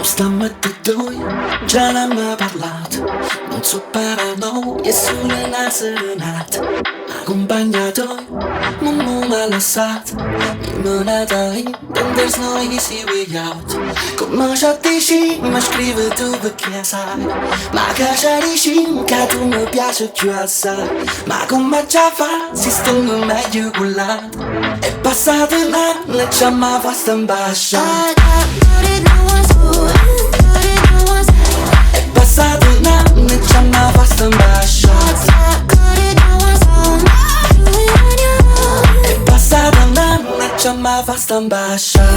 Stiamo tutti e due, già ne abbiamo parlato. Non so paranoia, è solo una serenata. Accompagnato, non mi ha lasciato. Limonata in, and there's no easy way out. Come ci dici, mi scrivi tu perché sai. Ma che ci dici, che tu mi piaci più assai. Ma come già fa, si stongo meglio con l'altro. È passato un anno e già mi fa stambasciare. È passato un anno e già mi fa stambasciare. È passato un anno e già mi fa stambasciare.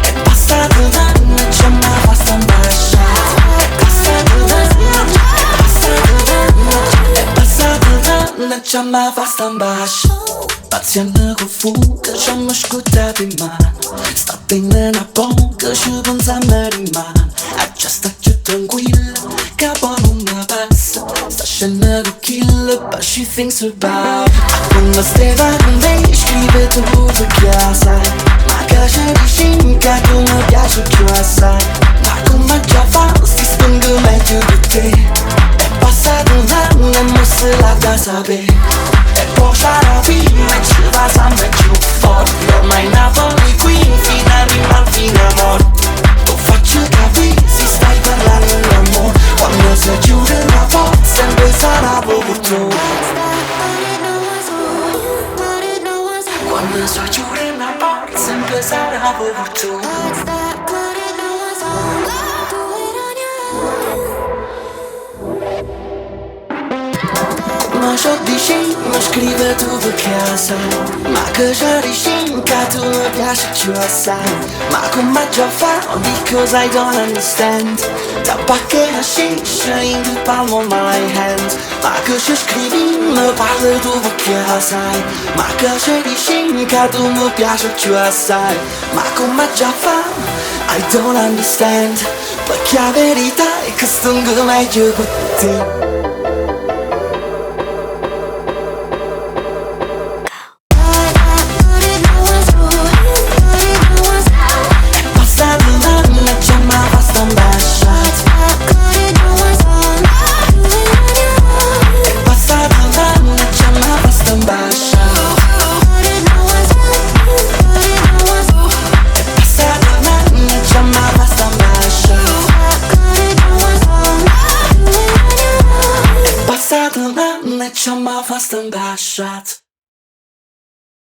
È passato un anno e già mi fa stambasciare. È passato un anno e già mi fa stambasciare. Paziente con fuga, ci hanno ascoltato in mano. Sta bene una poca, ci pensiamo rimane. Già sta più tranquilla, capo non mi passa. Sta scendendo kill, but she thinks about. Come stava con lei, scrive tu perché sai. Ma che ci dici, che tu mi piaci più assai. Ma come già fa, sti spongo meglio di te. È passato un anno e mo se la da sapere. E poi sarà prima e ci va sempre più forte. Ormai Napoli qui fino al fine a morte. Lo faccio capire se stai parlando d'amore. Quando si chiude una porta sempre sarà proprio troppo. Quando si chiude una porta sempre sarà proprio troppo. Ma ci dici, mi scrive tu perché sai. Ma che ci dici, che tu mi piaci più assai. Ma come già fa, because I don't understand. Da pacche la sciscia in the palm of my hand. Ma che ci scrivi, mi parli tu perché sai. Ma che ci dici, che tu mi piaci più assai. Ma come già fa, I don't understand. Perché la verità è che sto meglio con te. C'ha ma fa stambasciato.